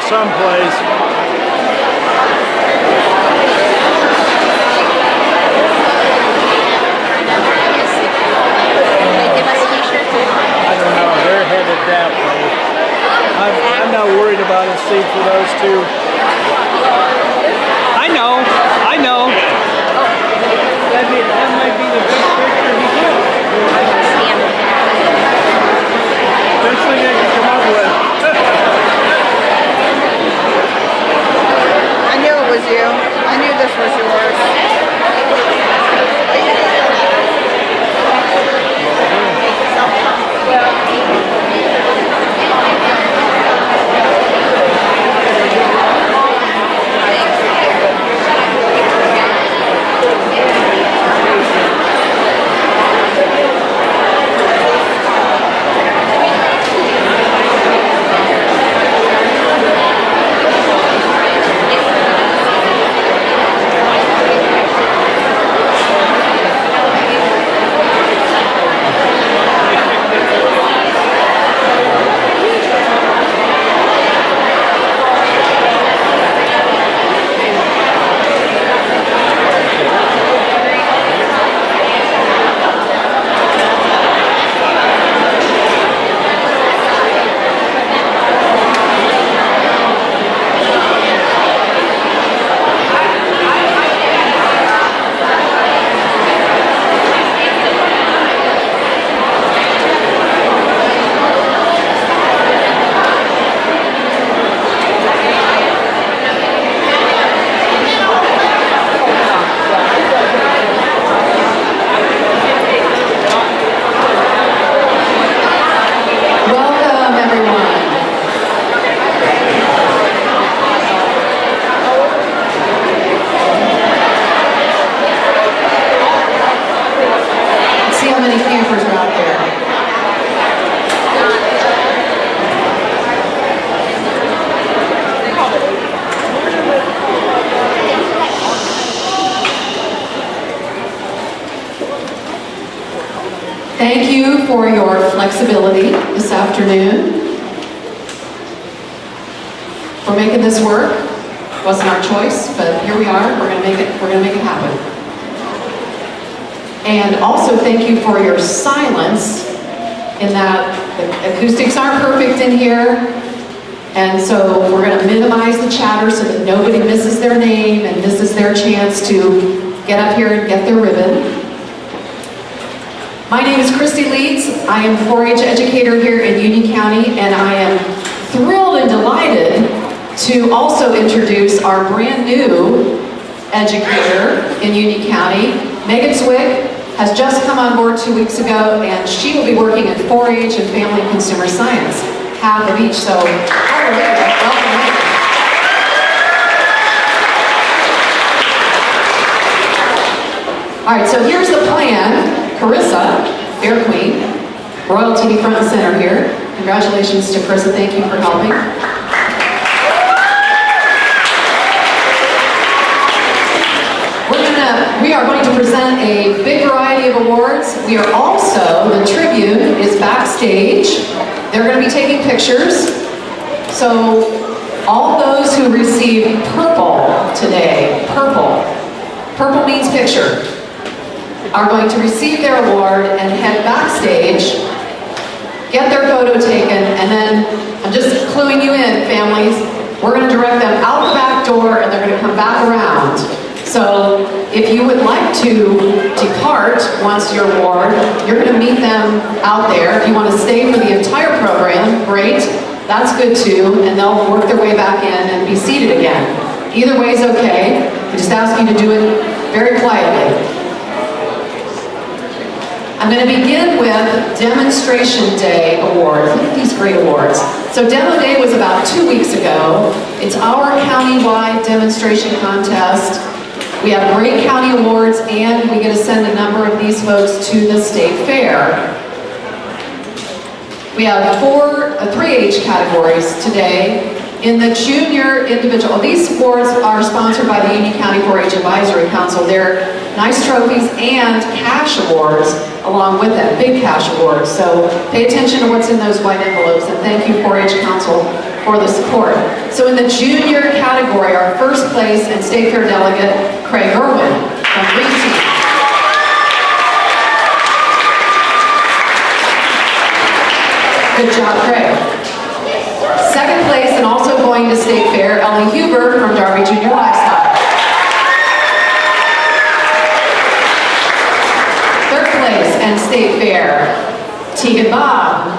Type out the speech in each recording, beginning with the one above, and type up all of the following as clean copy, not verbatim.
someplace. I don't know, they're headed that way. I'm not worried about a seat for those two. I know. That might be the best picture he took. Best thing I can come up with. I knew it was you. I knew this was yours. Thank you for your flexibility this afternoon. We're making this work. Wasn't our choice, but here we are. We're gonna make it happen. And also thank you for your silence in that the acoustics aren't perfect in here. And so we're gonna minimize the chatter so that nobody misses their name and misses their chance to get up here and get their ribbon. My name is Christy Leeds. I am a 4-H educator here in Union County, and I am thrilled and delighted to also introduce our brand new educator in Union County. Megan Swig has just come on board 2 weeks ago, and she will be working in 4-H and family and consumer science, half of each. So, hallelujah, welcome Megan. All right, so here's the plan. Carissa, Bear Queen, Royal TV front and center here. Congratulations to Carissa, thank you for helping. We are going to present a big variety of awards. We are also, the Tribune is backstage. They're going to be taking pictures. So all those who receive purple today, purple means picture, are going to receive their award and head backstage, get their photo taken, and then, I'm just cluing you in, families, we're going to direct them out the back door and they're going to come back around. So if you would like to depart once your award, you're going to meet them out there. If you want to stay for the entire program, great, that's good too, and they'll work their way back in and be seated again. Either way is okay. We just ask you to do it very quietly. I'm going to begin with Demonstration Day Awards. Look at these great awards. So Demo Day was about 2 weeks ago. It's our county-wide demonstration contest. We have great county awards, and we get to send a number of these folks to the state fair. We have 3 H categories today, In the junior individual, these awards are sponsored by the Union County 4-H Advisory Council. They're nice trophies and cash awards along with them, big cash awards. So pay attention to what's in those white envelopes, and thank you 4-H Council for the support. So in the junior category, our first place and State Fair delegate, Craig Irwin from Green Team. Good job, Craig. Second place and also going to State Fair, Ellie Huber from Darby Junior Livestock. Third place and State Fair, Tegan Bob.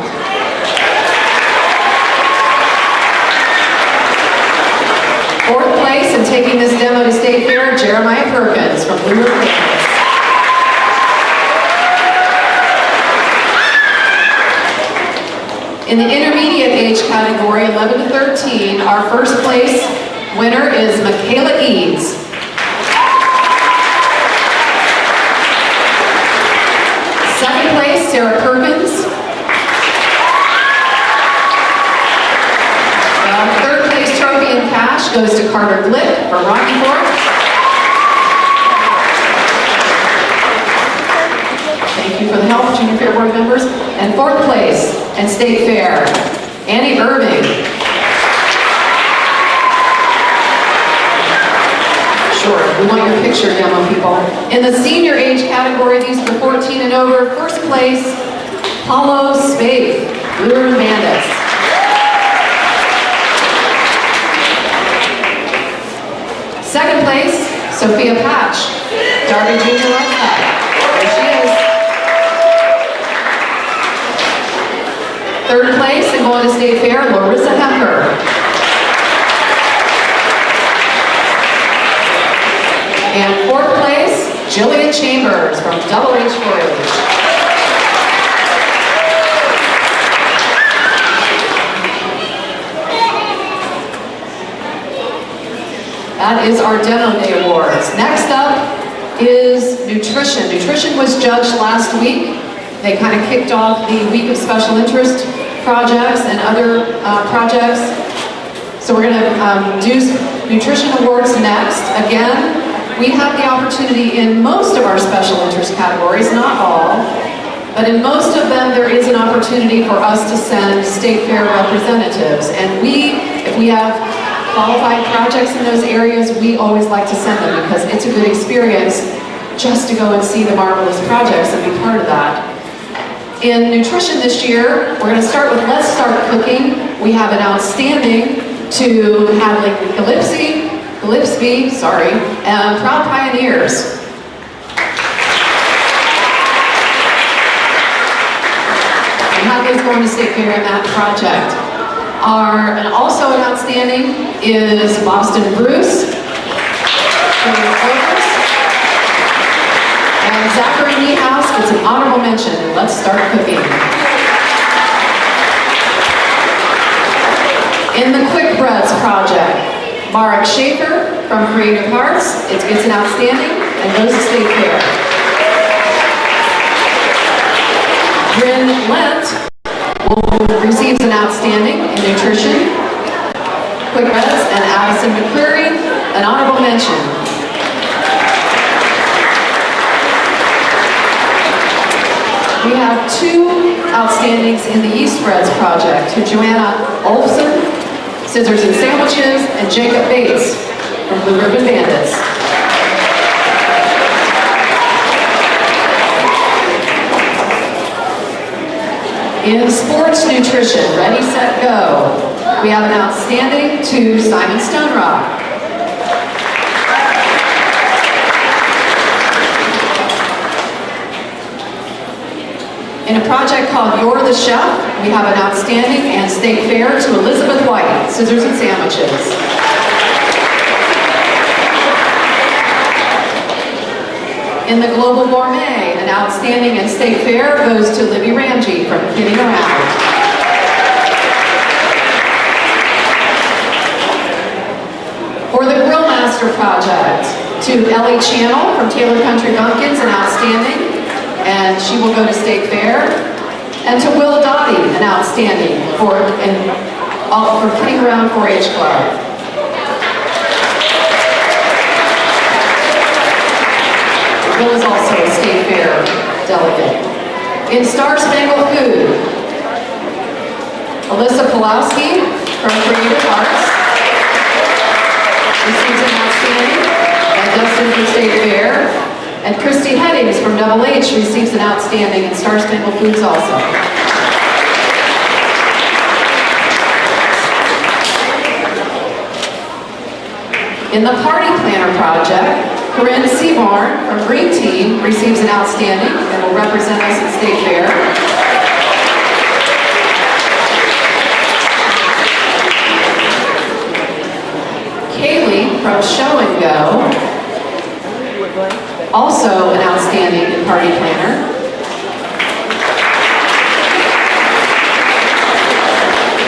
Fourth place and taking this demo to State Fair, Jeremiah Perkins from Blue River Campus. In the intermediate age category, 11 to 13, our first place winner is Michaela Eads. Second place, Sarah Perkins. Third place trophy in cash goes to Carter Glick from Rocky Fork. Thank you for the help, Junior Fair Board members. And fourth place and State Fair, Annie Irving. Sure, we want your picture demo, people. In the senior age category, these are 14 and over. First place, Paulo Spaeth, Blue Ribbon Bandits. Second place, Sophia Patch, Darby Junior Livestock. There she is. Third place and going to State Fair, Larissa Hemper. And fourth place, Jillian Chambers from Double H 4-H. That is our Demo Day Awards. Next up is nutrition. Nutrition was judged last week. They kind of kicked off the week of special interest projects and other projects. So we're going to do nutrition awards next. Again, we have the opportunity in most of our special interest categories, not all, but in most of them there is an opportunity for us to send State Fair representatives. And if we have qualified projects in those areas, we always like to send them because it's a good experience just to go and see the marvelous projects and be part of that. In nutrition this year, we're going to start with Let's Start Cooking. We have an outstanding to Hadley Gillespie, and Proud Pioneers. And Hadley's going to State Fair in that project. And also an outstanding is Boston Bruce. And Zachary Niehaus gets an honorable mention in Let's Start Cooking. In the Quick Breads project, Marek Schaefer from Creative Hearts, it gets an outstanding and goes to State Fair. Bryn Lent receives an outstanding in nutrition. Quick Breads, and Addison McCreary, an honorable mention. We have two outstandings in the Yeast Breads project, to Joanna Olson, Scissors and Sandwiches, and Jacob Bates from Blue Ribbon Bandits. In sports nutrition, ready, set, go, we have an outstanding to Simon Stonerock. In a project called You're the Chef, we have an outstanding and State Fair to Elizabeth White, Scissors and Sandwiches. In the Global Gourmet, an outstanding and State Fair goes to Libby Ramsey from Kidding Around. For the Grill Master project, to Ellie Channel from Taylor Country Bumpkins, an outstanding, and she will go to State Fair. And to Will Dottie, an outstanding, and for Kidding Around 4-H Club. Bill is also a State Fair delegate. In Star Spangled Food, Alyssa Pulowski from Creative Arts receives an outstanding, and Dustin from State Fair, and Christy Headings from Double H receives an outstanding in Star Spangled Foods also. In the Party Planner Project, Corinne Seaborn from Green Team receives an outstanding and will represent us at State Fair. Kaylee from Show and Go, also an outstanding in Party Planner.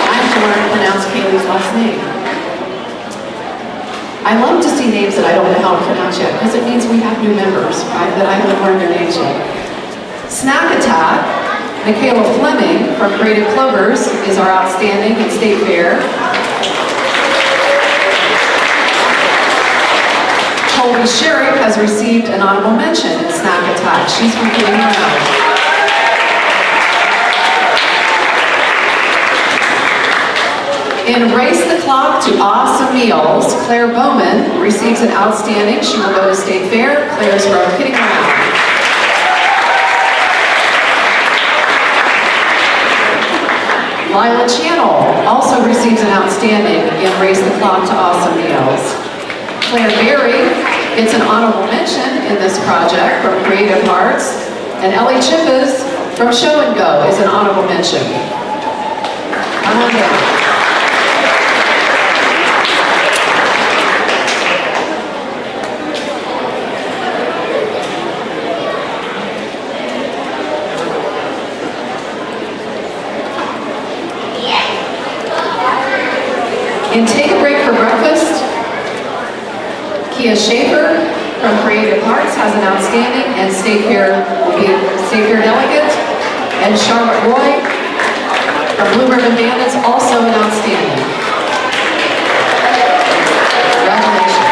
I have to learn to pronounce Kaylee's last name. I love to see names that I don't know how to pronounce yet, because it means we have new members, right, that I haven't learned their names yet. Snack Attack, Michaela Fleming from Creative Clovers is our outstanding in State Fair. Colby Sherrick has received an honorable mention in Snack Attack. She's from Kidding Around. In Race the Clock to Awesome Meals, Claire Bowman receives an outstanding. She will go to State Fair. Claire's from Kidding Around. Lila Channel also receives an outstanding in Race the Clock to Awesome Meals. Claire Berry gets an honorable mention in this project from Creative Arts. And Ellie Chippas from Show and Go is an honorable mention. Come on down. In Take a Break for Breakfast, Kia Schaefer from Creative Arts has an outstanding, and State Fair will be a State Fair delegate. And Charlotte Roy from Blue Ribbon Bandits, also an outstanding. Congratulations.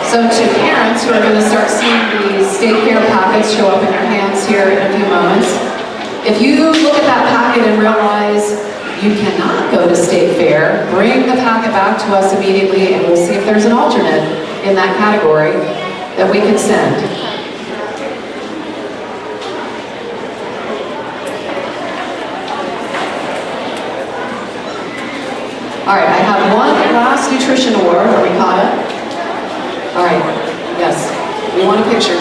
So to parents who are going to start seeing these State Fair packets show up in your hands here in a few moments, if you look at that packet and realize you cannot go to State Fair, bring the packet back to us immediately and we'll see if there's an alternate in that category that we can send. All right, I have one last nutrition award. Are we caught up? All right, yes, we want a picture.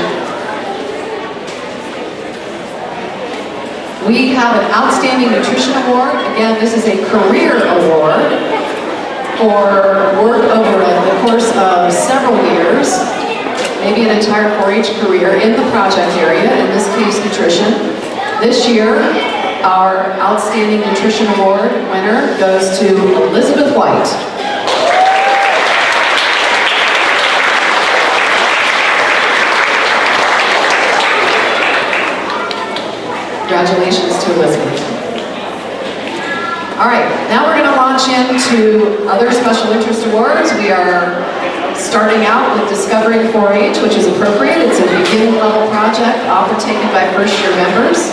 We have an Outstanding Nutrition Award. Again, this is a career award for work over the course of several years, maybe an entire 4-H career in the project area, in this case, nutrition. This year, our Outstanding Nutrition Award winner goes to Elizabeth White. Congratulations to Elizabeth. All right, now we're going to launch into other special interest awards. We are starting out with Discovering 4-H, which is appropriate. It's a beginning level project often taken by first-year members.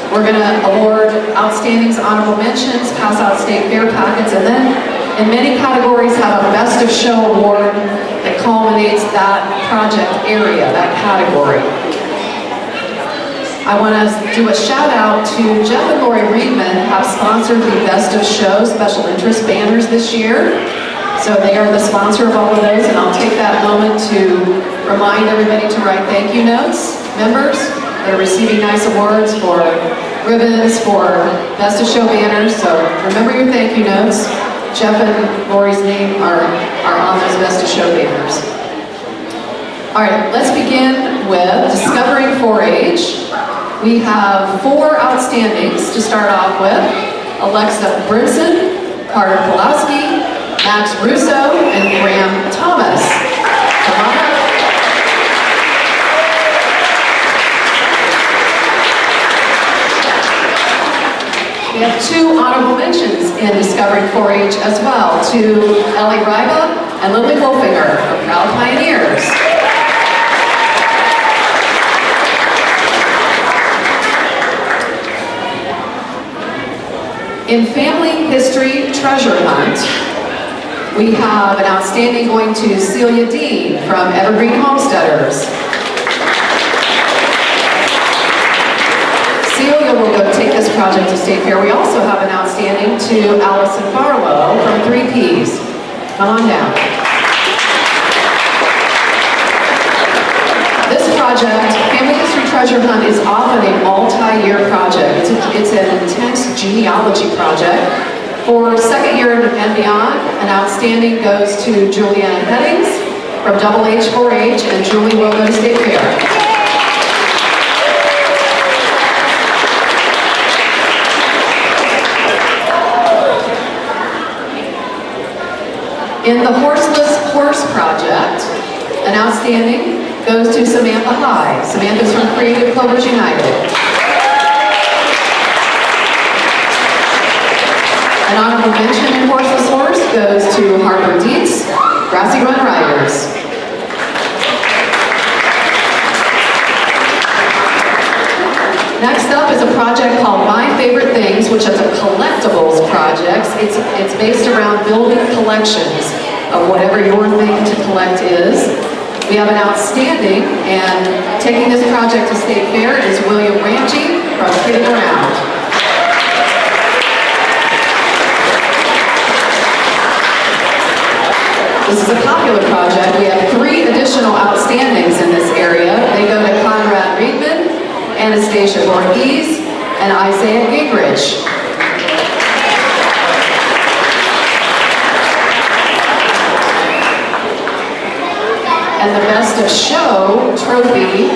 We're going to award outstandings, honorable mentions, pass out State Fair packets, and then in many categories have a Best of Show award that culminates that project area, that category. I want to do a shout out to Jeff and Lori Reedman, have sponsored the Best of Show special interest banners this year. So they are the sponsor of all of those, and I'll take that moment to remind everybody to write thank you notes. Members that are receiving nice awards for ribbons, for Best of Show banners, so remember your thank you notes. Jeff and Lori's name are on those Best of Show banners. All right, let's begin with Discovering 4-H. We have 4 outstandings to start off with. Alexa Brinson, Carter Pulowski, Max Russo, and Graham Thomas. Come on up. We have 2 honorable mentions in Discovering 4-H as well, to Ellie Ryba and Lily Wolfinger, our proud pioneers. In Family History Treasure Hunt, we have an outstanding going to Celia Dean from Evergreen Homesteaders. Celia will go take this project to State Fair. We also have an outstanding to Allison Barlow from 3 Ps. Come on down. This project, Family History Treasure Hunt, is often a multi-year project. It's an intense genealogy project. For second year and beyond, an outstanding goes to Juliana Headings from Double H 4-H, and Julie will go to State Fair. In the Horseless Horse Project, an outstanding goes to Samantha High. Samantha's from Creative Clovers United. An honorable mention in Horseless Horse goes to Harper Dietz, Grassy Run Riders. Next up is a project called My Favorite Things, which is a collectibles project. It's based around building collections of whatever your thing to collect is. We have an outstanding, and taking this project to State Fair is William Ramsey from Kidding Around. This is a popular project. We have 3 additional outstandings in this area. They go to Conrad Riedman, Anastasia Voorhees, and Isaiah Gingrich. And the Best of Show trophy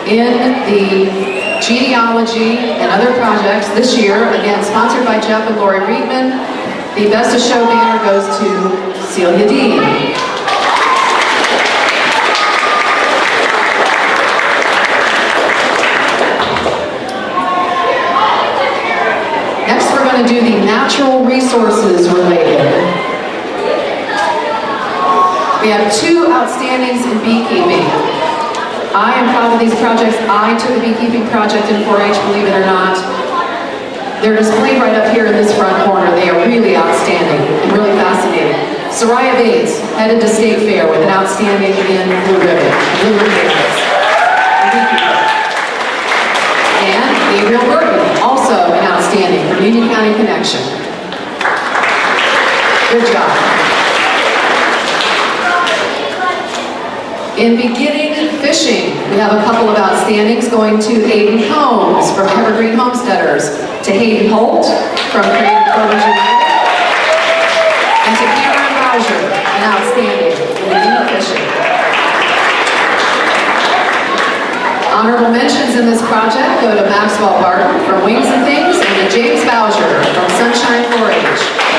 in the genealogy and other projects this year, again sponsored by Jeff and Lori Riedman. The Best of Show banner goes to Celia Dean. Next we're going to do the natural resources related. We have 2 outstandings in beekeeping. I am proud of these projects. I took a beekeeping project in 4-H, believe it or not. They're displayed right up here in this front corner. They are really outstanding and really fascinating. Soraya Bates headed to State Fair with an outstanding in Blue Ribbon. And Gabriel Burton, also an outstanding from Union County Connection. Good job. In beginning fishing, we have a couple of outstandings going to Aiden Combs from Evergreen Homesteaders, to Hayden Holt from Creative Clovers United, and to Cameron Bowser, an outstanding in beginning fishing. Honorable mentions in this project go to Maxwell Barton from Wings and Things, and to James Bowser from Sunshine 4-H.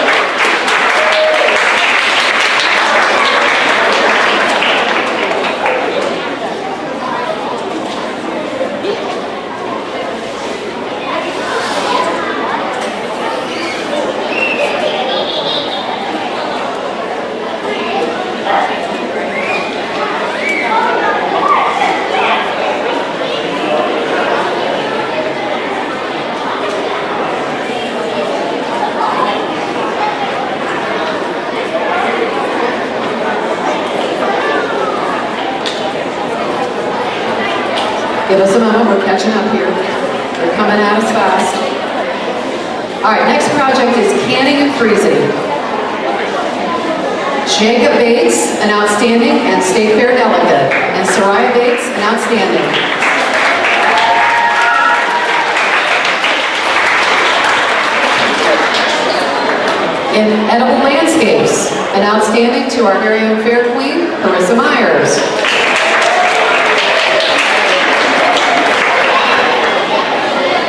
Give us a moment, we're catching up here. They're coming at us fast. All right, next project is canning and freezing. Jacob Bates, an outstanding and State Fair delegate, and Soraya Bates, an outstanding. In edible landscapes, an outstanding to our very own fair queen, Carissa Myers.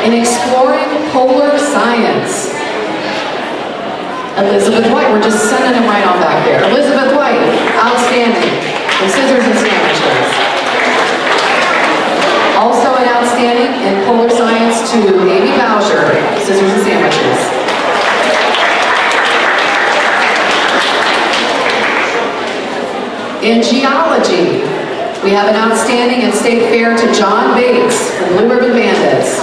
In exploring polar science, Elizabeth White, we're just sending them right on back there. Elizabeth White, outstanding, from Scissors and Sandwiches. Also an outstanding in polar science to Amy Bowser, Scissors and Sandwiches. In geology, we have an outstanding in state fair to John Bates, the Blue Ribbon Bandits.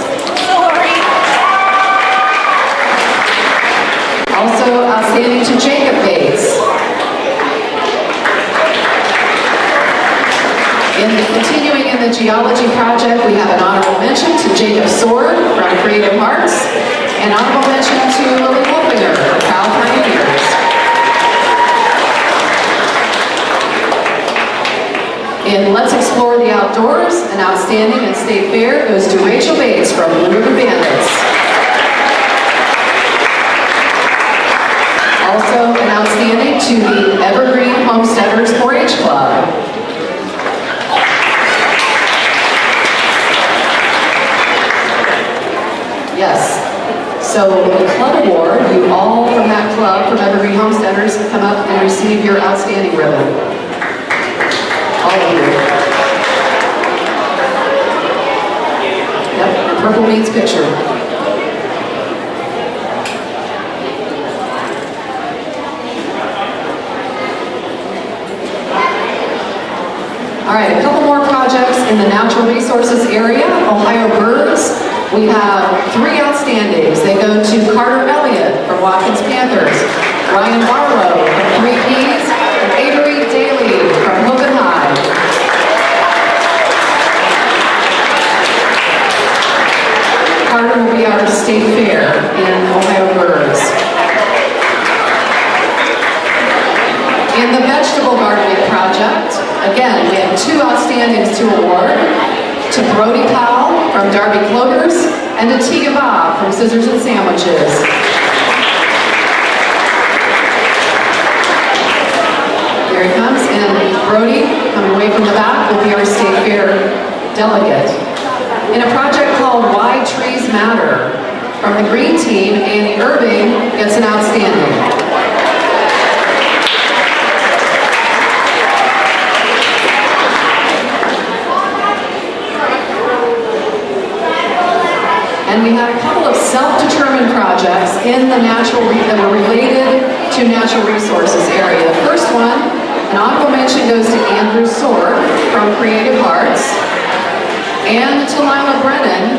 Also outstanding to Jacob Bates. Continuing in the geology project, we have an honorable mention to Jacob Sword from Creative Arts, and honorable mention to Lily Wolfinger from Proud Pioneers. In Let's Explore the Outdoors, an outstanding in state fair goes to Rachel Bates from Blue Ribbon Bandits. Also an outstanding to the Evergreen Homesteaders 4-H Club. Yes. So the club award, you all from that club, from Evergreen Homesteaders, come up and receive your outstanding ribbon. All of you. Yep, and purple means picture. All right, a couple more projects in the natural resources area. Ohio Birds, we have 3 outstandings. They go to Carter Elliott from Watkins Panthers, Ryan Barlow from 3Ps, and Avery Daly from Hope and High. Carter will be our state fair in Ohio Birds. In the vegetable gardening project, again, we have 2 outstandings to award, to Brody Powell from Darby Clovers and to Tiga Bob from Scissors and Sandwiches. Here he comes, and Brody, coming away from the back, will be our state fair delegate. In a project called Why Trees Matter, from the green team, Annie Irving gets an outstanding. And we had a couple of self-determined projects in the that were related to natural resources area. The first one, an honorable mention goes to Andrew Sword from Creative Arts, and to Lila Brennan,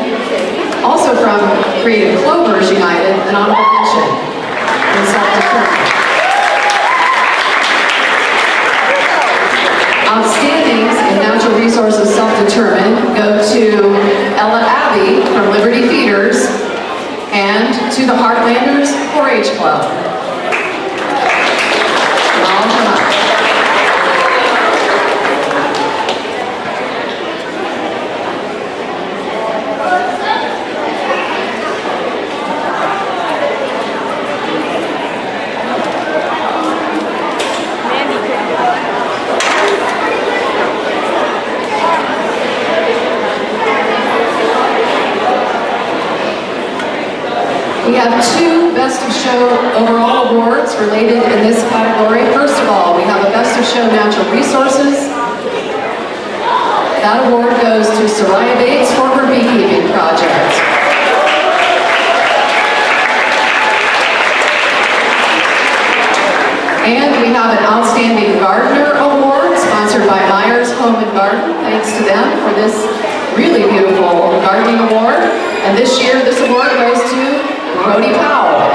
also from Creative Clovers United, an honorable mention in self-determined. Outstandings in natural resources self-determined go to Ella Abbey from Liberty Feeders and to the Heartlanders 4-H Club. We have 2 Best of Show overall awards related in this category. First of all, we have a Best of Show Natural Resources. That award goes to Soraya Bates for her beekeeping project. And we have an Outstanding Gardener Award sponsored by Myers Home and Garden. Thanks to them for this really beautiful gardening award. And this year, this award goes to Brody Powell.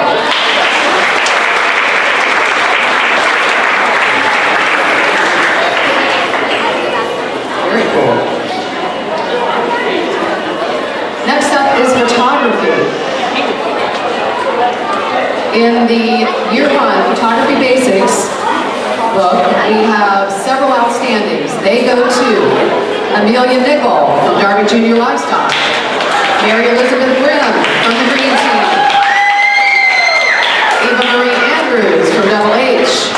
Very cool. Next up is photography. In the Year 1 Photography Basics book, we have several outstandings. They go to Amelia Nickel from Darby Junior Livestock, Mary Elizabeth Grimm from the Green Team, Eva Marie Andrews from Double H,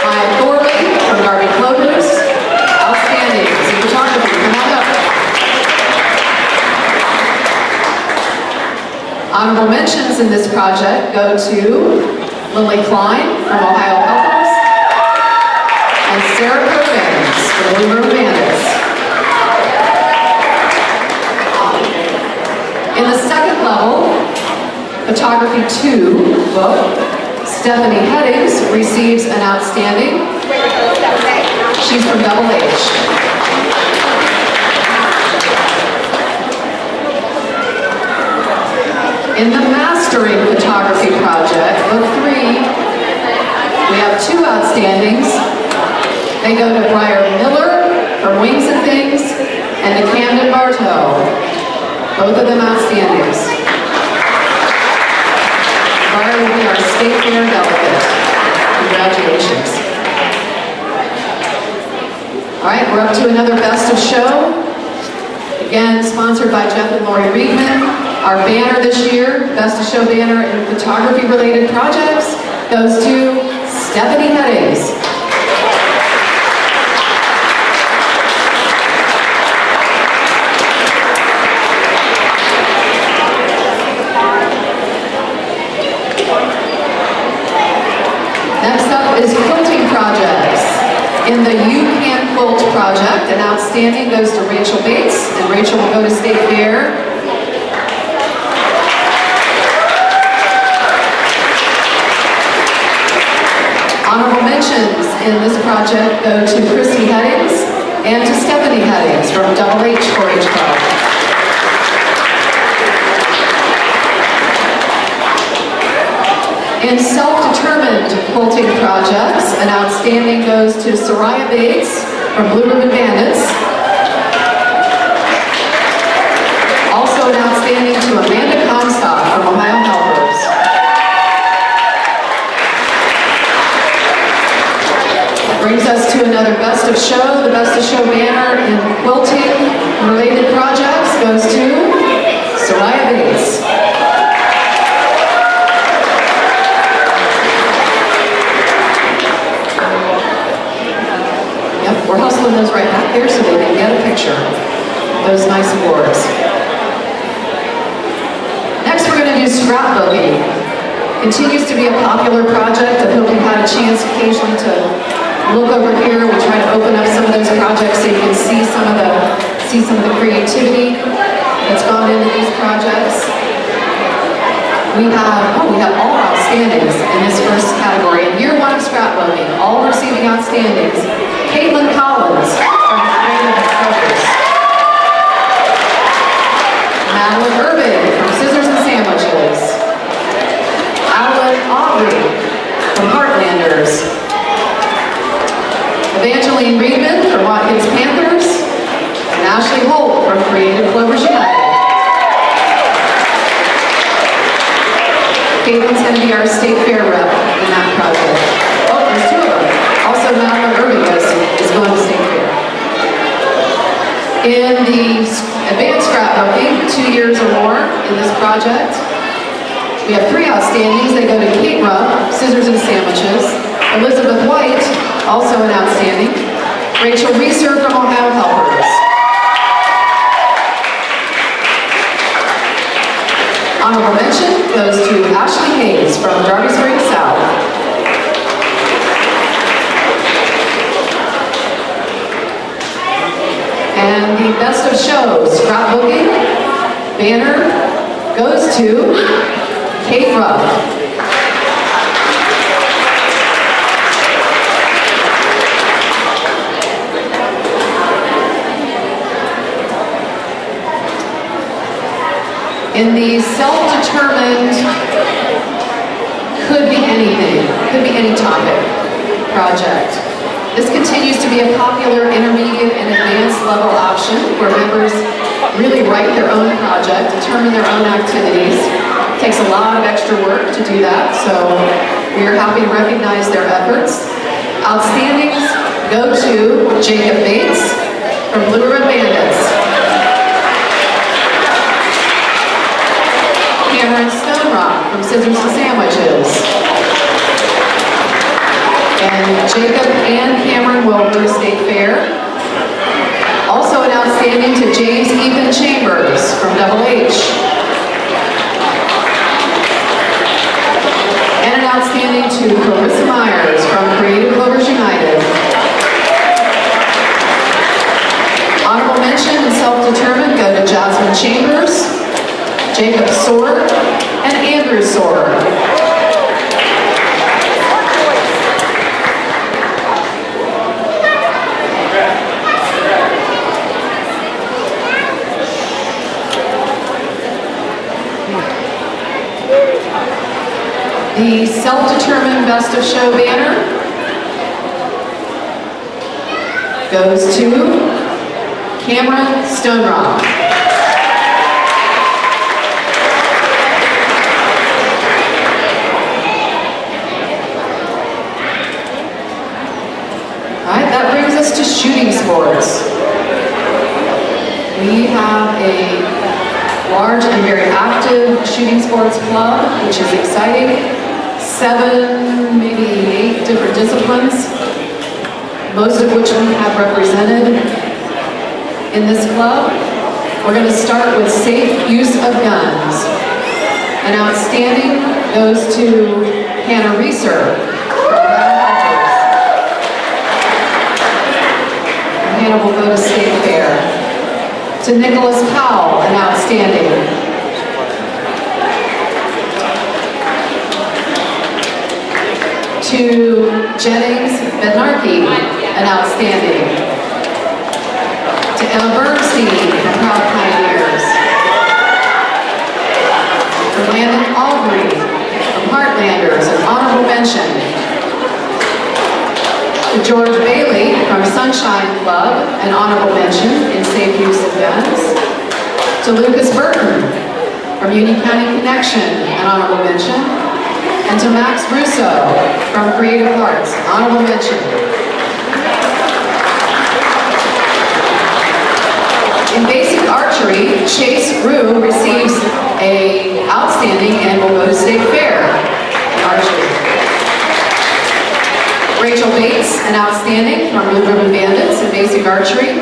Maya Thorley from Darby Clovers. Outstandings in photography. Come on up. Honorable mentions in this project go to Lily Klein from Ohio Helpers, and Sarah Perkins from Blue River Bandits. In the second level, Photography 2 book, Stephanie Headings receives an outstanding. She's from Double H. In the Mastering Photography Project, book 3, we have 2 outstandings. They go to Briar Miller from Wings and Things and to Camden Bartow. Both of them outstandings. Briar will be our state fair delegate. Congratulations. All right, we're up to another Best of Show. Again, sponsored by Jeff and Lori Reedman. Our banner this year, Best of Show banner in photography-related projects, goes to Stephanie Headings. Next up is quilting projects. In the You Can Quilt project, an outstanding goes to Rachel Bates, and Rachel will go to State Fair. Honorable mentions in this project go to Christy Headings and to Stephanie Headings from Double H 4-H Club. In self-determined quilting projects, an outstanding goes to Soraya Bates from Blue Ribbon Bandits. Also an outstanding to Amanda Comstock from Ohio Helpers. Brings us to another Best of Show. The Best of Show banner in quilting-related projects goes to Soraya Bates. Yep, we're hustling those right back there so they can get a picture of those nice awards. Next, we're going to do scrapbooking. Continues to be a popular project. I hope you've had a chance occasionally to look over here. We'll try to open up some of those projects so you can see some of the creativity that's gone into these projects. We have all outstandings in this first category. In year 1 of scrapbooking, all receiving outstandings. Caitlin Collins from Creative Treasures. Madeline Urban from Scissors and Sandwiches. Alan Aubrey from Heartlanders. Evangeline Reedman from Watkins Panthers, and Ashley Holt from Creative Clovers United. Caitlin's going to be our state fair rep in that project. Oh, there's 2 of them. Also, Madeline Irving is going to state fair. In the advanced scrapbooking, 2 years or more in this project, we have 3 outstandings. They go to Kate Rupp, Scissors and Sandwiches, Elizabeth White, also an outstanding, Rachel Reeser from Ohio Helpers. Honorable mention goes to Ashley Hayes from Darby Springs South. And the Best of Show scrapbooking banner goes to Kate Rupp. In the self-determined, could be anything, could be any topic project. This continues to be a popular intermediate and advanced level option where members really write their own project, determine their own activities. It takes a lot of extra work to do that, so we are happy to recognize their efforts. Outstandings go to Jacob Bates from Blue Ribbon Bandits. Cameron Stone Rock from Scissors and Sandwiches. And Jacob and Cameron will go to State Fair. Also an outstanding to James Ethan Chambers from Double H. And an outstanding Jacob Sword, and Andrew Sword. The self-determined Best of Show banner goes to Cameron Stonerock. All right, that brings us to shooting sports. We have a large and very active shooting sports club, which is exciting. 7, maybe 8 different disciplines, most of which we have represented in this club. We're going to start with safe use of guns. An outstanding goes to Hannah Reeser. Hannah will go to State Fair. To Nicholas Powell, an outstanding. To Jennings Bednarki, an outstanding. To Emma Bernstein, Proud Pioneers. To Landon Aubrey, from Heartlanders, an honorable mention. To George Bailey, from Sunshine Club, an honorable mention in safe use of guns. To Lucas Burton, from Union County Connection, an honorable mention. And to Max Russo from Creative Arts, honorable mention. In basic archery, Chase Rue receives a outstanding and will go to State Fair in archery. Rachel Bates, an outstanding from Blue Ribbon Bandits in basic archery.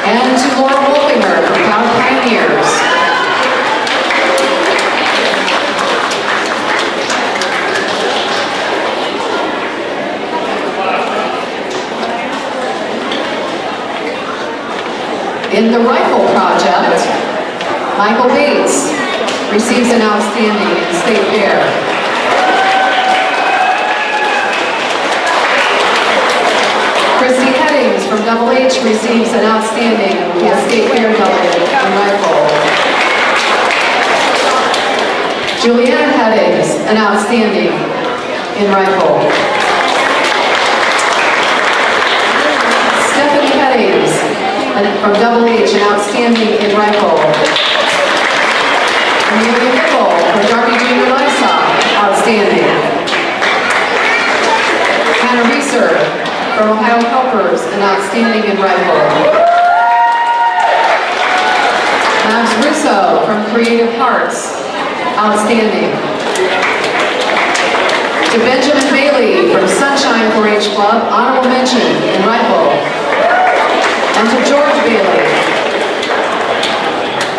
And to Laura Wolfinger from Proud Pioneers. In the rifle project, Michael Bates receives an outstanding in State Fair. Christy Headings from Double H receives an outstanding as State Fair delegate in rifle. Julianne Headings, an outstanding in rifle. Stephanie Headings, from Double H, an outstanding in rifle. Amelia Nickel from Darby Junior Livestock, outstanding. Hannah Reeser from Ohio Helpers, an outstanding in rifle. Max Russo from Creative Hearts, outstanding. To Benjamin Bailey from Sunshine 4-H Club, honorable mention in rifle. And to George Bailey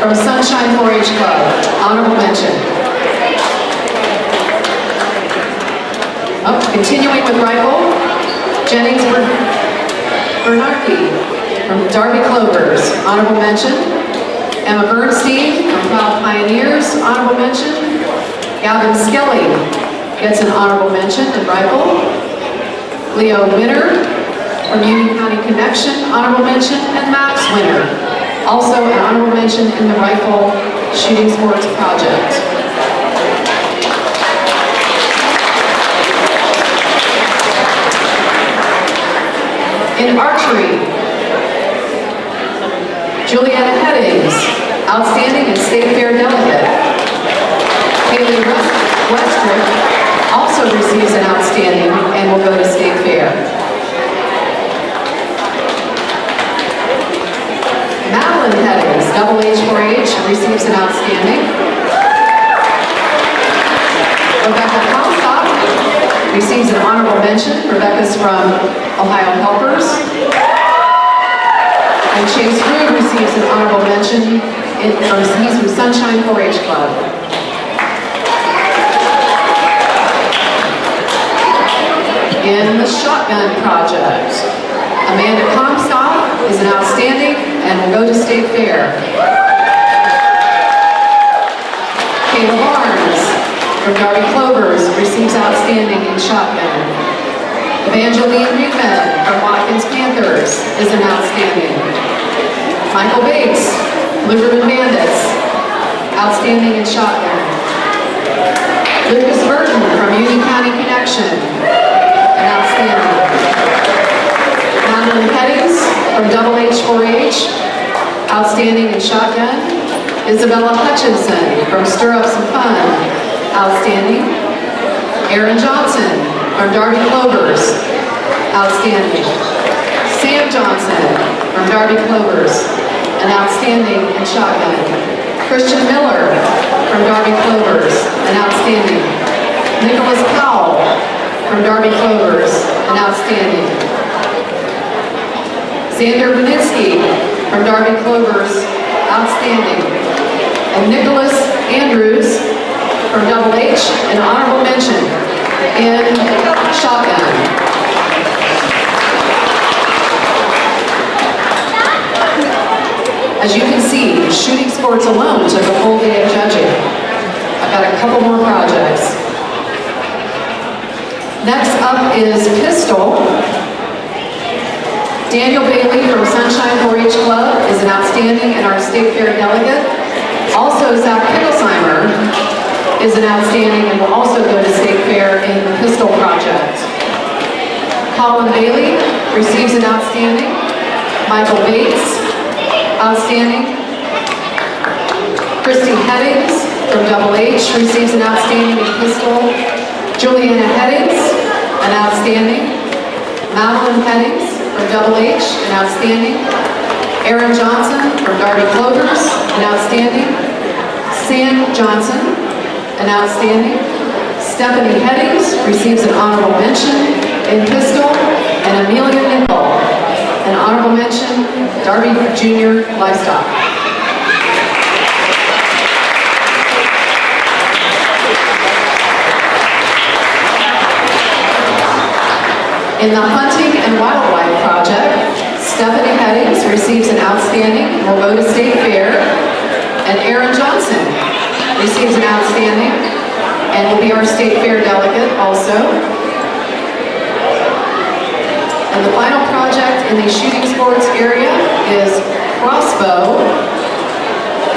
from Sunshine 4-H Club, honorable mention. Continuing with rifle, Jennings Bernardi from Darby Clovers, honorable mention. Emma Bernstein from Proud Pioneers, honorable mention. Gavin Skelly gets an honorable mention in rifle. Leo Winter from Union County Connection, honorable mention, and Max Winter, also an honorable mention in the Rifle Shooting Sports Project. In archery, Juliana Headings, outstanding and State Fair delegate. Haley Westrick also receives an outstanding and will go to State Fair. Madeline Headings, Double H 4-H, receives an outstanding. Rebecca Comstock receives an honorable mention. Rebecca's from Ohio Helpers. And Chase Rue receives an honorable mention. He's from Sunshine 4-H Club. In the shotgun project, Amanda Comstock is an outstanding and will go to State Fair. Darby Clovers receives outstanding in shotgun. Evangeline Rickman from Watkins Panthers is an outstanding. Michael Bates, Liberman Bandits, outstanding in shotgun. Lucas Burton from Union County Connection, an outstanding. Madeline Hettings from Double H 4-H, outstanding in shotgun. Isabella Hutchinson from Stir Up Some Fun, outstanding. Aaron Johnson from Darby Clovers, outstanding. Sam Johnson from Darby Clovers, an outstanding in shotgun. Christian Miller from Darby Clovers, an outstanding. Nicholas Powell from Darby Clovers, an outstanding. Xander Vinitsky from Darby Clovers, outstanding. And Nicholas Andrews from Double H, an honorable mention in shotgun. As you can see, shooting sports alone took a full day of judging. I've got a couple more projects. Next up is pistol. Daniel Bailey from Sunshine 4-H Club is an outstanding and our State Fair delegate. Also, Zach Pickelsheimer is an outstanding and will also go to State Fair in the pistol project. Colin Bailey receives an outstanding. Michael Bates, outstanding. Christy Hettings from Double H receives an outstanding in pistol. Juliana Hettings, an outstanding. Madeline Hettings from Double H, an outstanding. Aaron Johnson from Darby Clovers, an outstanding. Sam Johnson, an outstanding. Stephanie Hettings receives an honorable mention in pistol. And Amelia Nickel, an honorable mention, Darby Junior Livestock. In the Hunting and Wildlife Project, Stephanie Hettings receives an outstanding and will go to State Fair. And Aaron Johnson receives an outstanding and will be our State Fair delegate also. And the final project in the shooting sports area is crossbow.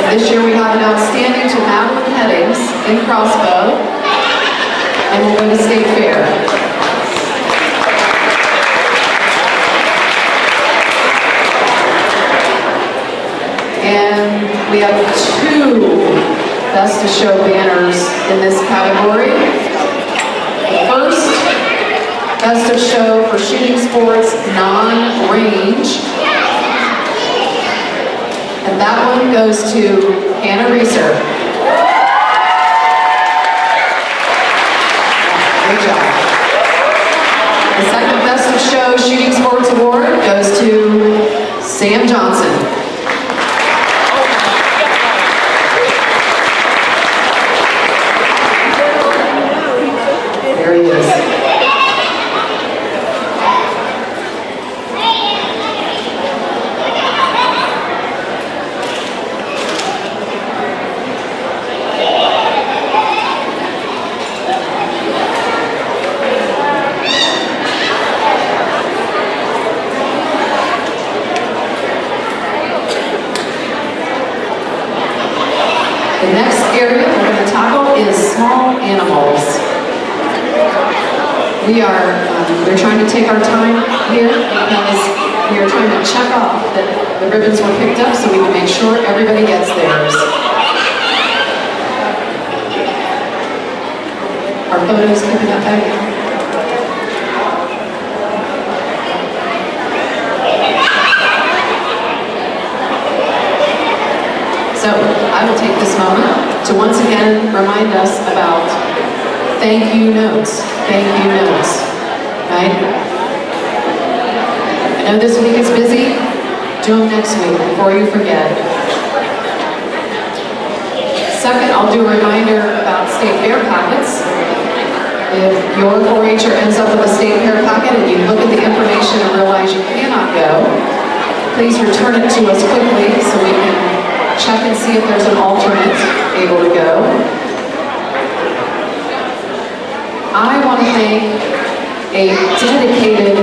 This year we have an outstanding to Madeline Hettings in crossbow and we'll go to State Fair. And we have 2 Best of Show banners in this category. First, Best of Show for shooting sports non-range. And that one goes to Hannah Reeser. Great job. The second Best of Show shooting sports award goes to Sam Johnson. There he is. The next area we're going to tackle is small animals. We're trying to take our time here because we are trying to check off that the ribbons were picked up so we can make sure everybody gets theirs. Our photos keeping up back here. So I will take this moment to once again remind us about thank you notes, right? I know this week is busy, do them next week before you forget. Second, I'll do a reminder about State Fair packets. If your 4-H'er ends up with a State Fair packet and you look at the information and realize you cannot go, please return it to us quickly so we can check and see if there's an alternate able to go. want to thank a dedicated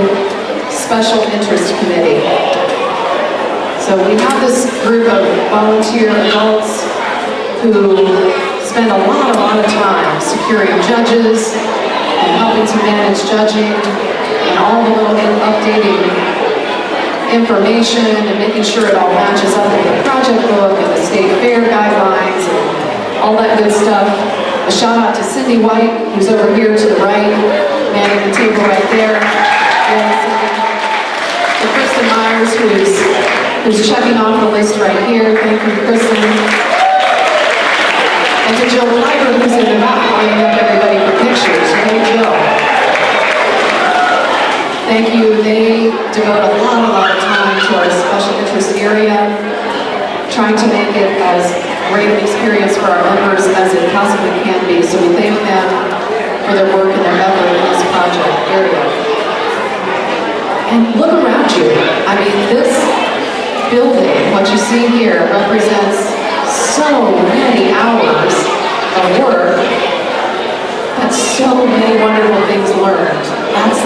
special interest committee. So we have this group of volunteer adults who spend a lot of time securing judges and helping to manage judging and all the little updating information and making sure it all matches up with the project book and the state fair guidelines and all that good stuff. A shout out to Cindy White, who's over here to the right, manning the table right there. To Kristen Myers, who's checking off the list right here. Thank you, Kristen. And to Jill Piper, who's in the back, lining up everybody for pictures. Hey, Jill. Thank you. They devote a lot of time to our special interest area, trying to make it as great an experience for our members as it possibly can be. So we thank them for their work and their effort in this project area. And look around you. I mean, this building, what you see here, represents so many hours of work, but so many wonderful things learned. That's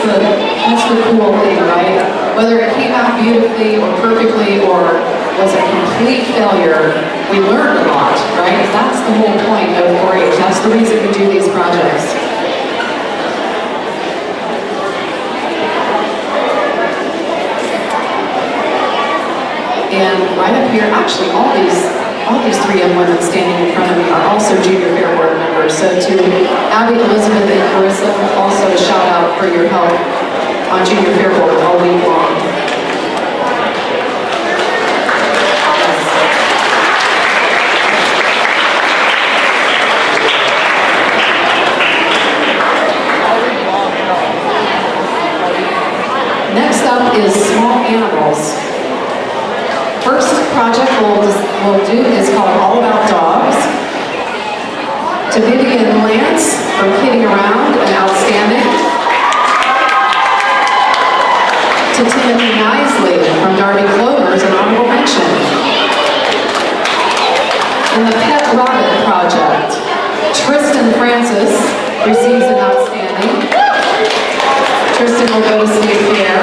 the cool thing, right? Whether it came out beautifully or perfectly or was a complete failure, we learned a lot, right? That's the whole point of 4-H. That's the reason we do these projects. And right up here, actually all these three young women standing in front of me are also Junior Fair Board members. So to Abby, Elizabeth, and Carissa, also a shout out for your help on Junior Fair Board all week long. Next up is small animals. First project we'll do is called All About Dogs. To Vivian Lance from Kidding Around and Outstanding. To Timothy Nisley from Darby Clovers, an honorable mention. And the Pet Rabbit Project. Tristan Francis receives an outstanding. Tristan will go to State Fair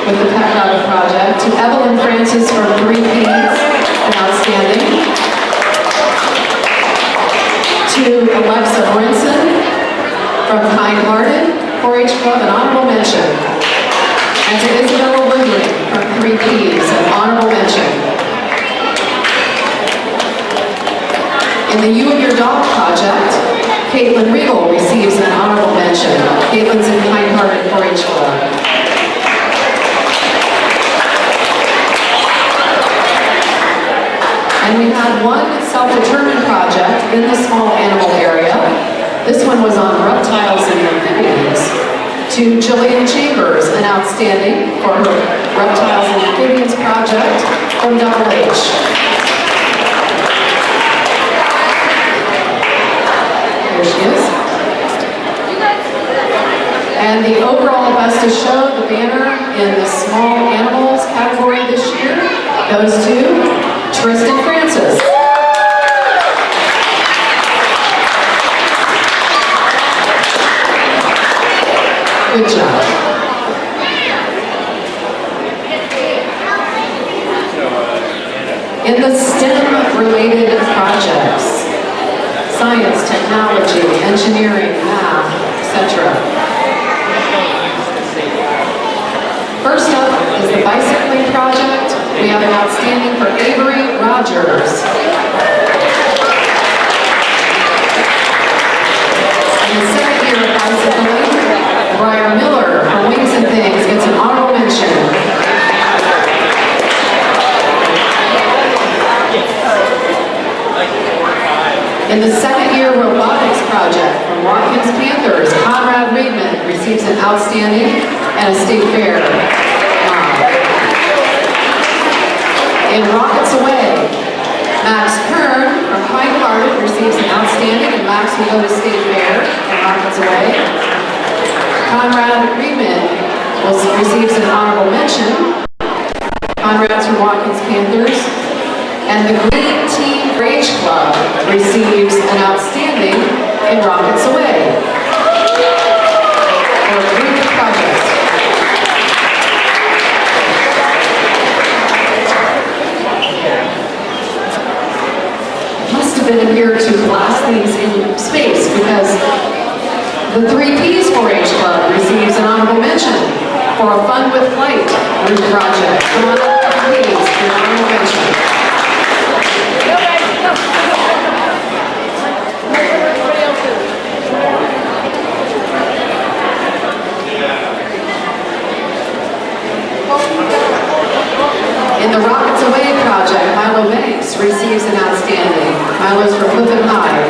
with the Pet Rabbit Project. To Evelyn Francis from 3Ps, an outstanding. To Alexa Brinson from Kind Hearted 4-H Club, an honorable mention. And to Isabella Woodworking from 3Ps, an honorable mention. In the You and Your Dog Project, Caitlin Regal receives an honorable mention. Caitlin's in Kind Hearted 4-H Club. And we had one self-determined project in the small animal area. This one was on reptiles and amphibians. To Jillian Chambers, an outstanding for her Reptiles and Amphibians project from Double H. Here she is. And the overall Best of Show, the banner in the small animals category this year, goes to Tristan Francis. Good job. In the STEM-related projects, science, technology, engineering, math, etc. First up is the bicycling project. We have an outstanding for Avery Rogers. In the second year of bicycling, Briar Miller from Wings and Things gets an honorable mention. In the second year robotics project from Watkins Panthers, Conrad Reedman receives an outstanding and a state fair. In Rockets Away, Max Kern from Kind Hearted receives an outstanding, and Max will go to state fair in Rockets Away. Conrad Reedman receives an honorable mention. Conrad's from Watkins Panthers. And the Green Team Rage Club receives an outstanding in Rockets Away. excited here to blast these in space because the 3Ps 4-H Club receives an honorable mention for a Fun with Flight roof project. Come on up, 3Ps, for your honorable mention. Go guys, go. Everybody else is. In the Rockets Away project, Milo Banks receives an outstanding. Milo's from Clifton High.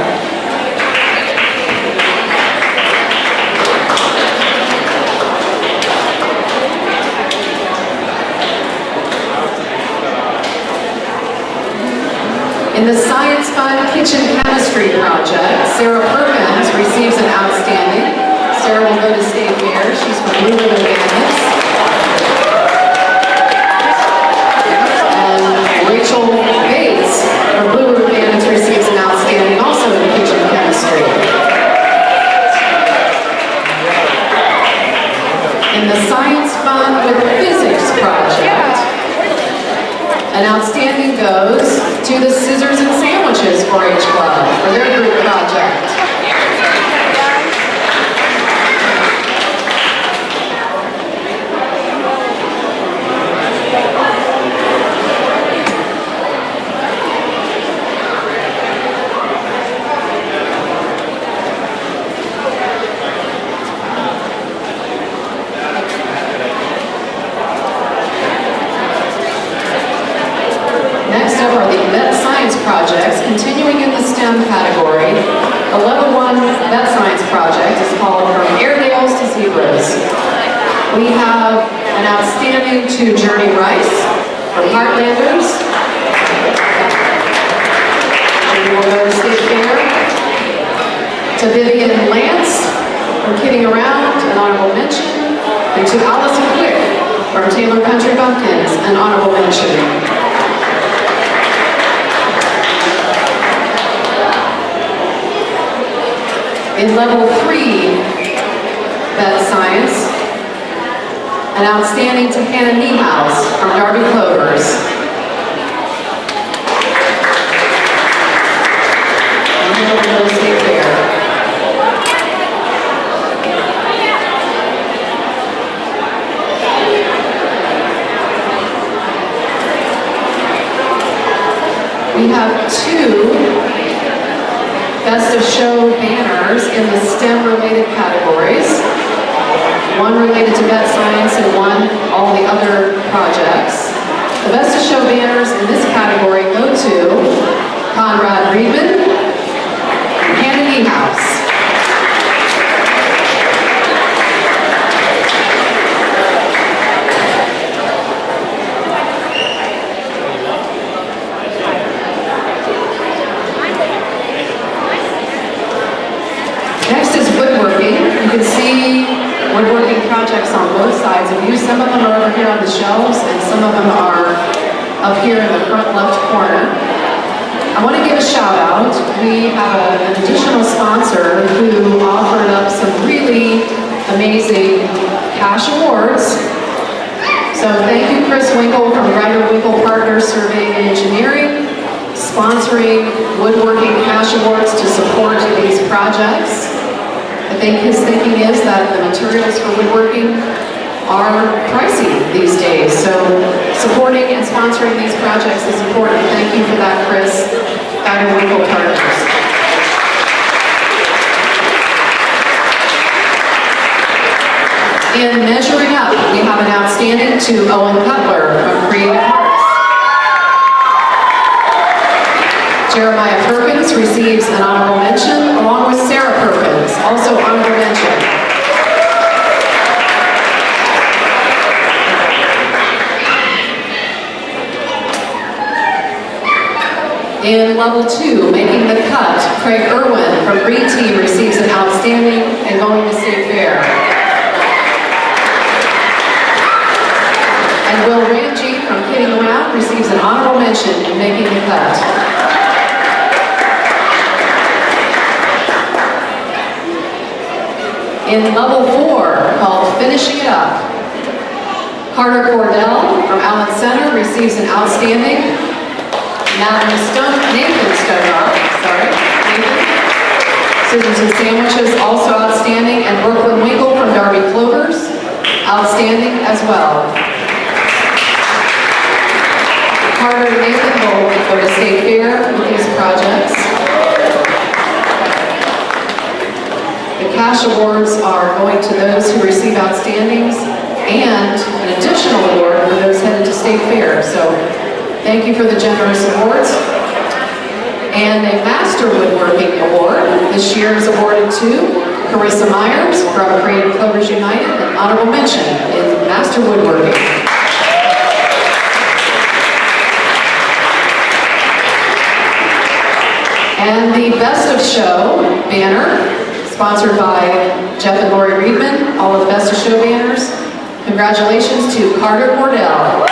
In the Science Fund Kitchen Chemistry project, Sarah Perkins receives an outstanding. Sarah will go to State Fair. She's from Blue Ribbon Bandits. And Rachel Bates from Blue Ribbon Bandits receives an outstanding also in kitchen chemistry. In the Science Fund with Physics project, an outstanding goes to the Scissors and Sandwiches 4-H Club for their group project. Next up are the Vet Science projects, continuing in the STEM category. The Level 1 Vet Science project is called From Airedales to Zebras. We have an outstanding to Journey Rice from Heartlanders. And we'll go to State Fair. To Vivian Lance from Kidding Around, an honorable mention. And to Allison Quick from Taylor Country Bumpkins, an honorable mention. In Level 3 Vet Science, an outstanding to Hannah Niehaus from Darby Clovers. And then we'll go to State Fair. We have two Best of Show banners in the STEM-related categories. One related to Vet Science and one all the other projects. The Best of Show banners in this category go to Conrad Reedman and Hannah Niehaus. Next is woodworking. You can see woodworking projects on both sides of you. Some of them are over here on the shelves and some of them are up here in the front left corner. I want to give a shout out. We have an additional sponsor who offered up some really amazing cash awards. So thank you, Chris Winkle from Ryder Winkle Partners Surveying and Engineering, sponsoring woodworking cash awards to support these projects. I think his thinking is that the materials for woodworking are pricey these days, so supporting and sponsoring these projects is important. Thank you for that, Chris. Ryder Winkle Partners. In measuring up, we have an outstanding to Owen Cutler from Creative Arts. Jeremiah Perkins receives an honorable mention, along with Sarah Perkins, also honorable mention. In Level 2, making the cut, Craig Irwin from Green Team receives an outstanding and going to State Fair. And Will Ramji from Kidding Around receives an honorable mention in making the cut. In Level 4, called Finishing It Up, Carter Cordell from Allen Center receives an outstanding. Nathan Stoner sorry, Nathan. Scissors and Sandwiches, also outstanding, and Brooklyn Winkle from Darby Clovers, outstanding as well. Carter and Nathan will go to State Fair with these projects. The cash awards are going to those who receive outstandings and an additional award for those headed to State Fair. So thank you for the generous awards. And a Master Woodworking Award this year is awarded to Carissa Myers from Creative Clovers United, an honorable mention in Master Woodworking. And the Best of Show banner, sponsored by Jeff and Lori Reedman, all of the Best of Show banners. Congratulations to Carter Wardell.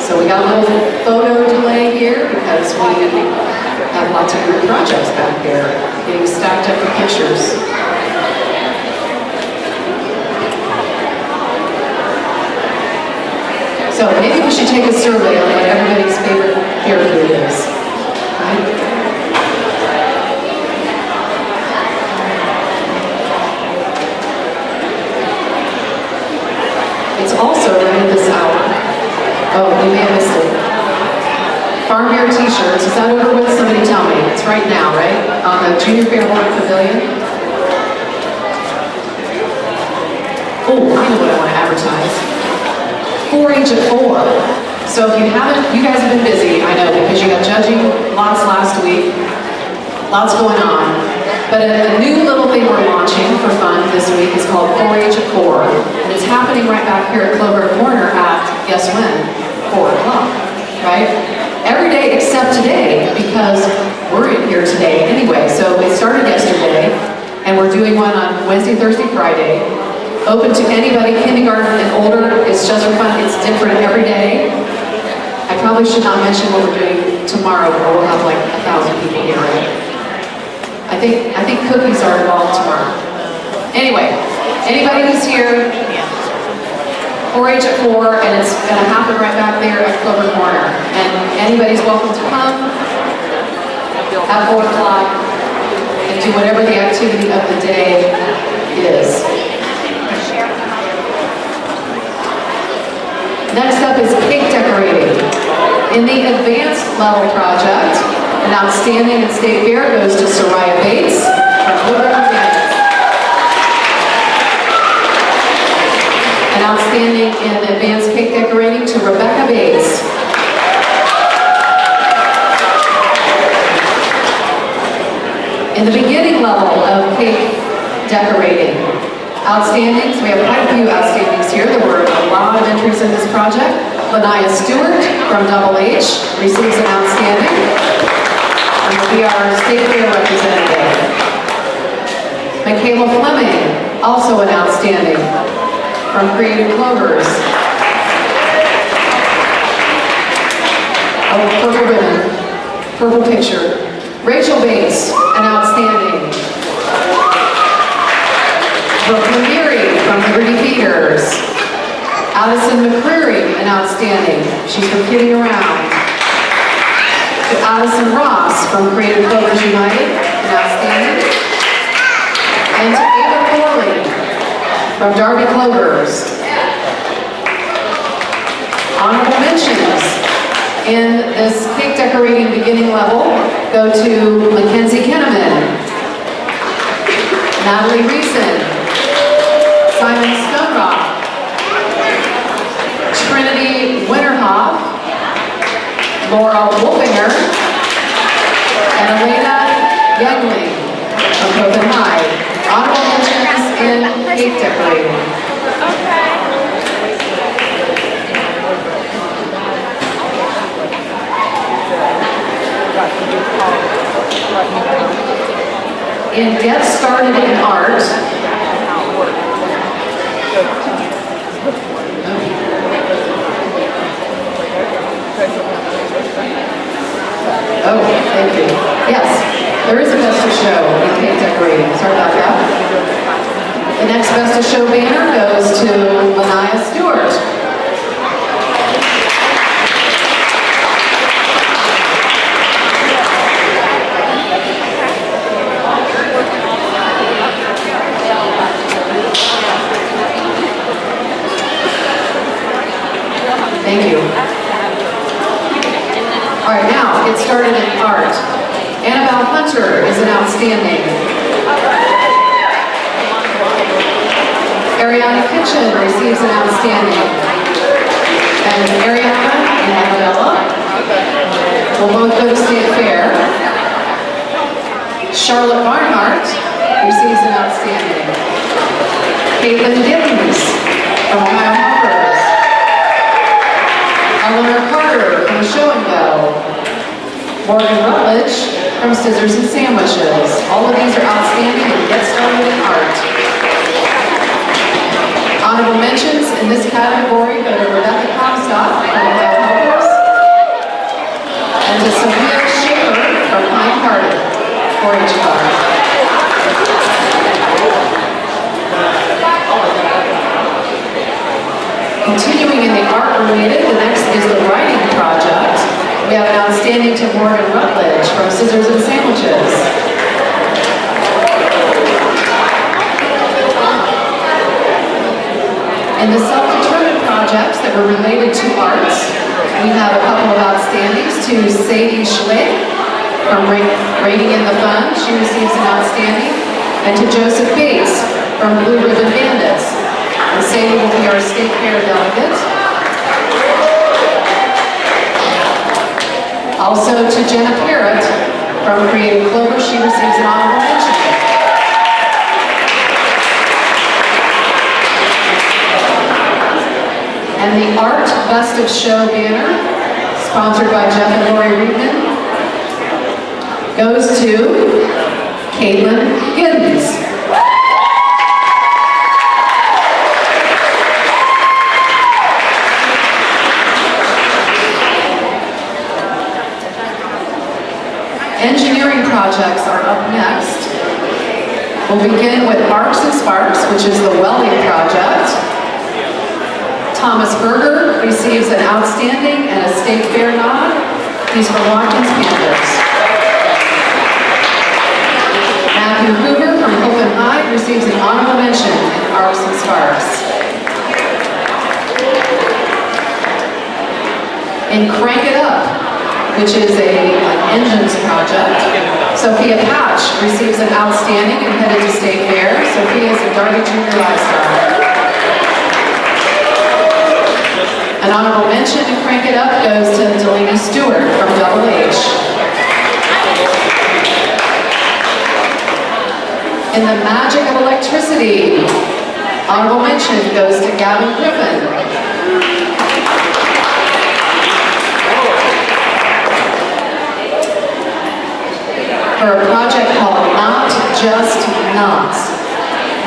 So we got a little photo delay here because we have lots of group projects back there getting stacked up with pictures. So maybe we should take a survey on what everybody's favorite beer food is. Right? It's also right at this hour. Oh, you may have missed it. Farm beer t-shirts, is that over with? Somebody tell me. It's right now, right? On the Junior Fairborn Pavilion. Oh, I know what I want to advertise. 4-H at 4. So if you haven't, you guys have been busy, I know, because you got judging lots last week. Lots going on. But a new little thing we're launching for fun this week is called 4-H at 4. And it's happening right back here at Clover Corner at, guess when? 4 o'clock, right? Every day except today, because we're in here today anyway. So it started yesterday, and we're doing one on Wednesday, Thursday, Friday. Open to anybody, kindergarten and older. It's just for fun. It's different every day. I probably should not mention what we're doing tomorrow, but we'll have like 1,000 people here, right? I think cookies are involved tomorrow. Anyway, anybody who's here, 4-H at 4, and it's going to happen right back there at Clover Corner. And anybody's welcome to come at 4 o'clock and do whatever the activity of the day is. Next up is cake decorating. In the advanced level project, an outstanding in State Fair goes to Soraya Bates from Woodworking. An outstanding in advanced cake decorating to Rebecca Bates. In the beginning level of cake decorating, outstandings, we have quite a few outstandings here. There were a lot of entries in this project. Lanaya Stewart from Double H receives an outstanding. And will be our State Fair representative. Michaela Fleming, also an outstanding from Creative Clovers. Oh, purple ribbon, purple picture. Rachel Bates, an outstanding. Brooklyn Geary from Liberty Feeders. Addison McCreary, an outstanding. She's from Kidding Around. To Addison Ross from Creative Clovers United, an outstanding. And to Ava Corley from Darby Clovers. Honorable mentions in this cake decorating beginning level go to Mackenzie Kinnaman, Natalie Reeson, Simon Stonerock, Trinity Winterhoff, Laura Wolfinger, and Elena Youngling from Copenhagen. Honorable mentions in cake decorating. In Get Started in Art, Oh, thank you. Yes, there is a Best of Show in cake decorating. Sorry about that. The next Best of Show banner goes to Lanaya Stewart. Thank you. All right, now get started in art. Annabelle Hunter is an outstanding. Ariana Kitchen receives an outstanding. And Ariana and Annabella will both go to State Fair. Charlotte Barnhart receives an outstanding. Caitlin Gibbons from Ohio Hoppers. Eleanor Carter from Show and Go. Morgan Rutledge from Scissors and Sandwiches. All of these are outstanding and get started in art. Honorable mentions in this category go to Rebecca Comstock from Ohio Hoppers and to Sophia Schaefer from Pine Hearted 4-H Car. Continuing in the art related, the next is the writing project. We have an outstanding to Morgan Rutledge from Scissors and Sandwiches. In the self-determined projects that were related to arts, we have a couple of outstandings to Sadie Schlick from Rating in the Fun. She receives an outstanding. And to Joseph Bates from Blue Ribbon Bandits. And Sadie will be our State Fair delegate. Also to Jenna Parrott from Creative Clover, she receives an honorable mention. And the Art Best of Show banner, sponsored by Jeff and Lori Reedman, goes to Caitlin Gibbons. Engineering projects are up next. We'll begin with Arcs and Sparks, which is the welding project. Thomas Berger receives an outstanding and a State Fair nod. He's from Watkins, Kansas. Matthew Hoover from Hope and Hyde receives an honorable mention in Arcs and Sparks. In Crank It Up, which is an engines project, Sophia Patch receives an outstanding and headed to State Fair. Sophia is a Darby Junior Lifestyle. An honorable mention in Crank It Up goes to Delaney Stewart from Double H. In the magic of electricity, honorable mention goes to Gavin Griffin. For a project called Not Just Knots,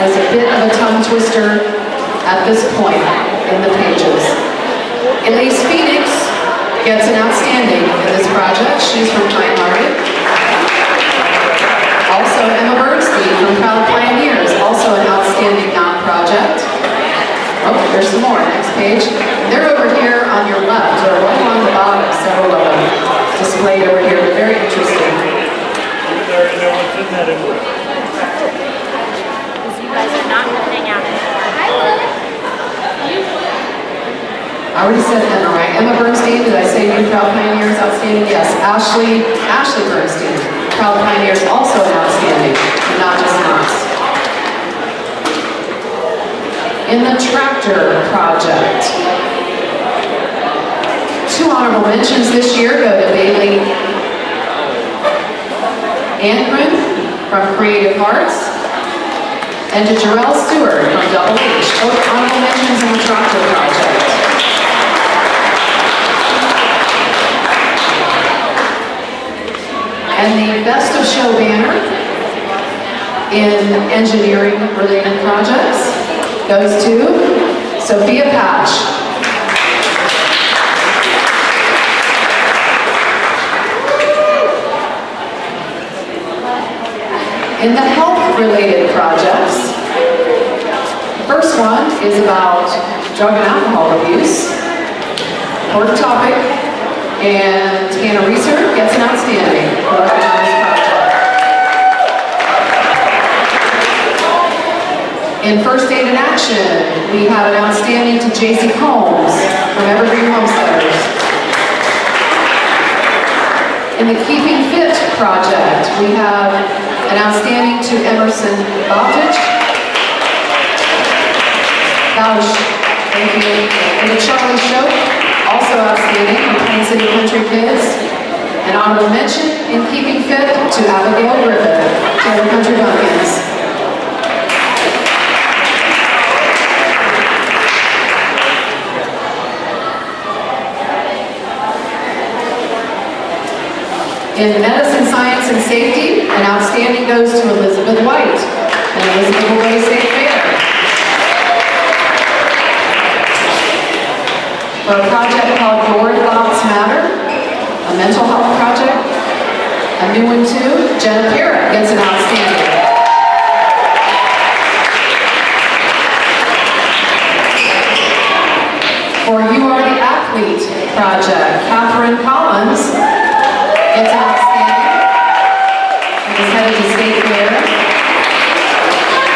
as a bit of a tongue twister at this point in the pages. Elise Phoenix gets an outstanding in this project. She's from Pine Hearted. Also Emma Bernstein from Proud Pioneers, also an outstanding knot project. Oh, there's some more, next page. They're over here on your left, or right along the bottom, several of them displayed over here. They're very interesting. There and no one's in that anymore. You guys are not going to hang out anymore. I already said Emma, right? Emma Bernstein, did I say you Proud Pioneers outstanding? Yes. Ashley Bernstein, Proud Pioneers, also an outstanding, not just knots. In the tractor project, 2 honorable mentions this year go to Bailey Ankren from Creative Arts, and to Jarrell Stewart from Double H, both honorable mentions in the tractor project. And the Best of Show banner in engineering related projects goes to Sophia Patch. In the health-related projects, the first one is about drug and alcohol abuse. Important topic, and Hannah Reeser gets an outstanding for working on this project. In First Aid in Action, we have an outstanding to J.C. Combs from Evergreen Homesteaders. In the Keeping Fit project, we have an outstanding to Emerson Bowditch. Thank you. And the Charlie Show, also outstanding from Plain City Country Kids. An honorable mention in Keeping Fit to Abigail Griffith, Taylor Country Bumpkins. In Medicine, Science, and Safety, an outstanding goes to Elizabeth White, and Elizabeth will go to State Fair. For a project called Your Thoughts Matter, a mental health project, a new one too, Jenna Parrott gets an outstanding. For You Are the Athlete project, Catherine Collins gets an outstanding and is headed to State Fair.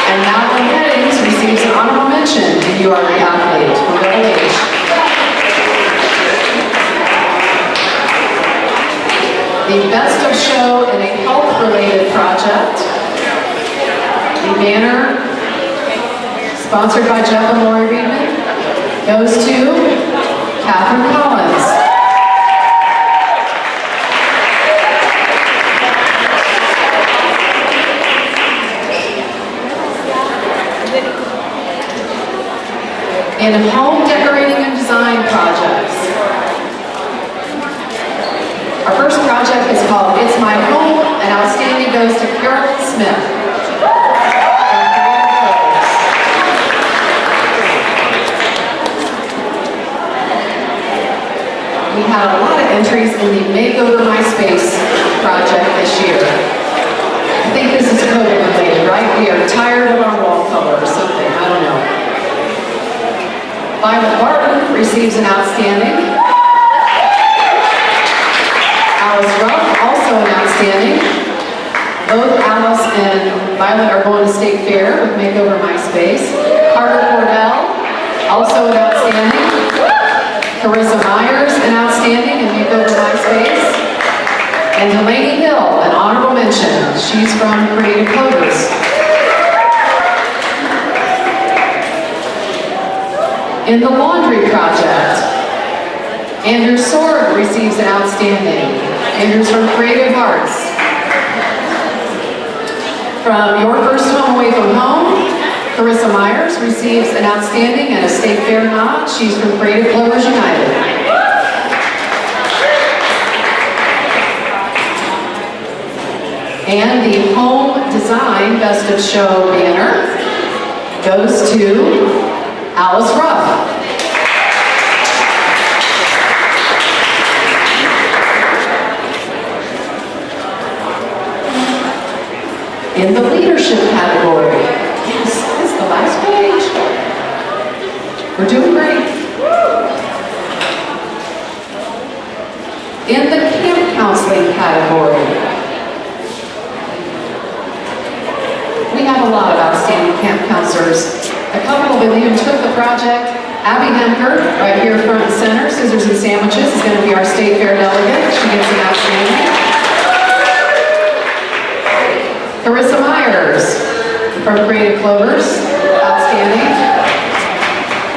And Madeline Headings receives an honorable mention in You Are the Athlete from Double H. The Best of Show in a health-related project. The banner, sponsored by Jeff and Lori Reedman, goes to Catherine Collins. In home decorating and design projects. Our first project is called It's My Home, and outstanding goes to Carolyn Smith. We had a lot of entries in the Makeover My Space project this year. I think this is COVID related, right? We are tired of our wall color or something, I don't know. Violet Barton receives an outstanding. Alice Ruff, also an outstanding. Both Alice and Violet are going to State Fair with Makeover My Space. Carter Cordell, also an outstanding. Carissa Myers, an outstanding in Makeover My Space. And Delaney Hill, an honorable mention. She's from Creative Clovers. In the laundry project, Andrew Sorg receives an outstanding. Andrew's from Creative Arts. From Your First Home Away from Home, Carissa Myers receives an outstanding and a State Fair nod. She's from Creative Clovers United. And the Home Design Best of Show banner goes to Alice Ruff. In the leadership category, yes, that's the last page. We're doing great. In the camp counseling category, we have a lot of outstanding camp counselors. A couple of them even took the project. Abby Hemker, right here front and center, Scissors and Sandwiches, is going to be our State Fair delegate. She gets an outstanding. Carissa Myers from Creative Clovers, outstanding.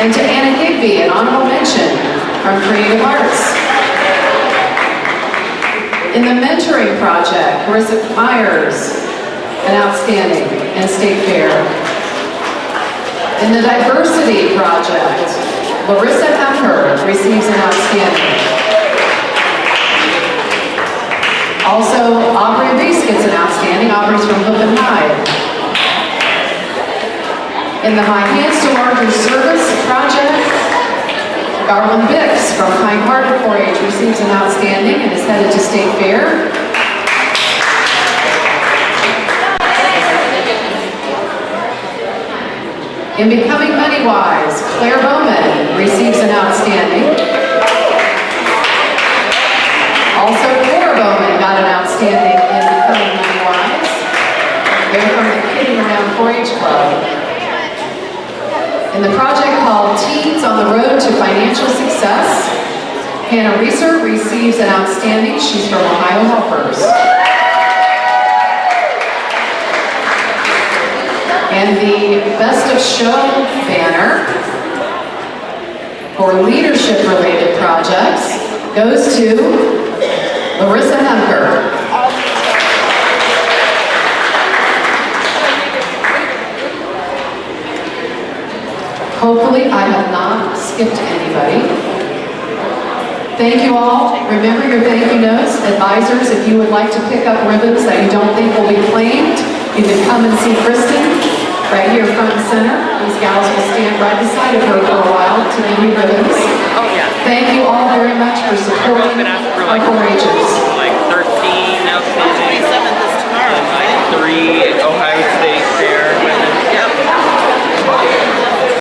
And to Anna Higby, an honorable mention from Creative Arts. In the mentoring project, Carissa Myers, an outstanding and State Fair. In the diversity project, Larissa Hemper receives an outstanding. Also, Aubrey Reese gets an outstanding. Aubrey's from Hook and Hyde. In the My Hands to Larger Service project, Garland Bix from Kind Hearted 4-H receives an outstanding and is headed to State Fair. In Becoming Money-Wise, Claire Bowman receives an outstanding. Also, Cora Bowman got an outstanding in Becoming Money-Wise. They're from the Kidding Around 4-H Club. In the project called Teens on the Road to Financial Success, Hannah Reeser receives an outstanding. She's from Ohio Helpers. And the Best of Show banner for leadership-related projects goes to Larissa Hemker. Hopefully, I have not skipped anybody. Thank you all. Remember your thank you notes. Advisors, if you would like to pick up ribbons that you don't think will be claimed, you can come and see Kristen right here front and center. These gals will stand right beside of her for a while to give you ribbons. Thank you all very much for supporting our 4-H